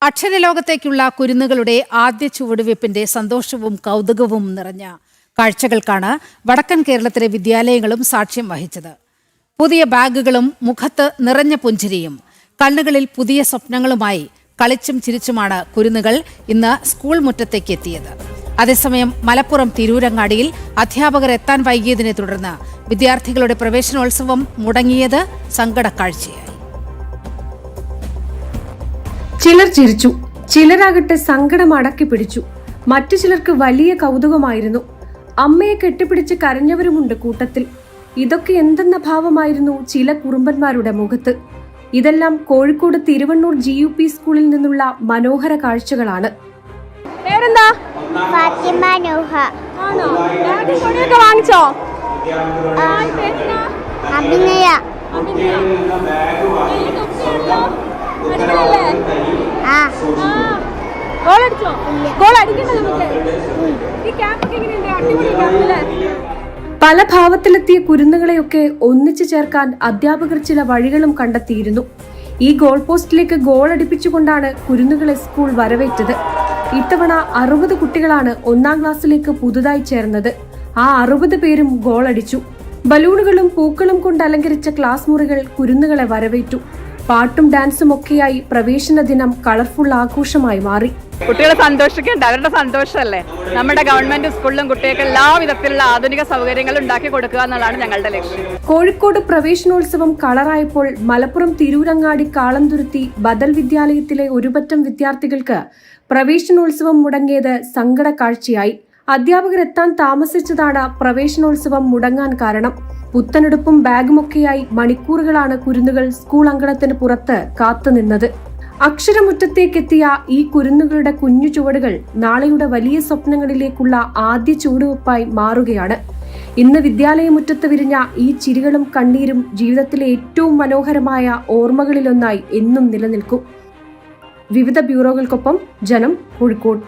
അക്ഷരലോകത്തേക്കുള്ള കുരുന്നുകളുടെ ആദ്യ ചുവടുവയ്പ്പിന്റെ സന്തോഷവും കൗതുകവും നിറഞ്ഞ കാഴ്ചകൾക്കാണ് വടക്കൻ കേരളത്തിലെ വിദ്യാലയങ്ങളും സാക്ഷ്യം വഹിച്ചത്. പുതിയ ബാഗുകളും മുഖത്ത് നിറഞ്ഞ പുഞ്ചിരിയും കണ്ണുകളിൽ പുതിയ സ്വപ്നങ്ങളുമായി കളിച്ചും ചിരിച്ചുമാണ് കുരുന്നുകൾ ഇന്ന് സ്കൂൾ മുറ്റത്തേക്ക് എത്തിയത്. അതേസമയം മലപ്പുറം തിരൂരങ്ങാടിയിൽ അധ്യാപകർ എത്താൻ വൈകിയതിനെ തുടർന്ന് വിദ്യാർത്ഥികളുടെ പ്രവേശനോത്സവം മുടങ്ങിയത് സങ്കടക്കാഴ്ചയായി. ചിലർ ചിരിച്ചു, ചിലരാകട്ടെ സങ്കടം അടക്കി പിടിച്ചു. മറ്റു ചിലർക്ക് വലിയ കൗതുകമായിരുന്നു. അമ്മയെ കെട്ടിപ്പിടിച്ച് കരഞ്ഞവരുമുണ്ട് കൂട്ടത്തിൽ. ഇതൊക്കെ എന്തെന്ന ഭാവമായിരുന്നു ചില കുറുമ്പന്മാരുടെ മുഖത്ത്. ഇതെല്ലാം കോഴിക്കോട് തിരുവണ്ണൂർ GUP സ്കൂളിൽ നിന്നുള്ള മനോഹര കാഴ്ചകളാണ്. പല ഭാവത്തിലെത്തിയ കുരുന്നുകളെയൊക്കെ ഒന്നിച്ചു ചേർക്കാൻ അധ്യാപകർ ചില വഴികളും കണ്ടെത്തിയിരുന്നു. ഈ ഗോൾ പോസ്റ്റിലേക്ക് ഗോൾ അടിപ്പിച്ചുകൊണ്ടാണ് കുരുന്നുകളെ സ്കൂൾ വരവേറ്റത്. ഇത്തവണ 60 കുട്ടികളാണ് 1ാം ക്ലാസ്സിലേക്ക് പുതുതായി ചേർന്നത്. ആ 60 പേരും ഗോൾ അടിച്ചു. ബലൂണുകളും പൂക്കളും കൊണ്ട് അലങ്കരിച്ച ക്ലാസ് മുറികൾ കുരുന്നുകളെ വരവേറ്റു. പാട്ടും ഡാൻസും ഒക്കെയായി പ്രവേശന ദിനം കളർഫുൾ ആഘോഷമായി മാറി. കുട്ടികളെ സന്തോഷിക്കേണ്ട, അവരുടെ സന്തോഷമല്ലേ. നമ്മുടെ ഗവൺമെന്റ് സ്കൂളിലും കുട്ടികൾക്ക് എല്ലാവിധത്തിലുള്ള ആധുനിക സൗകര്യങ്ങൾ ഉണ്ടാക്കി കൊടുക്കുക എന്നുള്ളതാണ് ഞങ്ങളുടെ ലക്ഷ്യം. കോഴിക്കോട് പ്രവേശനോത്സവം കളറായപ്പോൾ മലപ്പുറം തിരൂരങ്ങാടി കാളന്തുരുത്തി ബദൽ വിദ്യാലയത്തിലെ ഒരുപറ്റം വിദ്യാർത്ഥികൾക്ക് പ്രവേശനോത്സവം മുടങ്ങിയത് സങ്കട കാഴ്ചയായി. അധ്യാപകർ എത്താൻ താമസിച്ചതാണ് പ്രവേശനോത്സവം മുടങ്ങാൻ കാരണം. പുത്തനെടുപ്പും ബാഗുമൊക്കെയായി മണിക്കൂറുകളാണ് കുരുന്നുകൾ സ്കൂൾ അങ്കണത്തിന് പുറത്ത് കാത്തുനിന്നത്. അക്ഷരമുറ്റത്തേക്കെത്തിയ ഈ കുരുന്നുകളുടെ കുഞ്ഞു ചുവടുകൾ നാളെയുടെ വലിയ സ്വപ്നങ്ങളിലേക്കുള്ള ആദ്യ ചുവടുവെപ്പായി മാറുകയാണ്. ഇന്ന് വിദ്യാലയമുറ്റത്ത് വിരിഞ്ഞ ഈ ചിരികളും കണ്ണീരും ജീവിതത്തിലെ ഏറ്റവും മനോഹരമായ ഓർമ്മകളിലൊന്നായി എന്നും നിലനിൽക്കും. വിവിധ ബ്യൂറോകൾക്കൊപ്പം ജനം, കോഴിക്കോട്.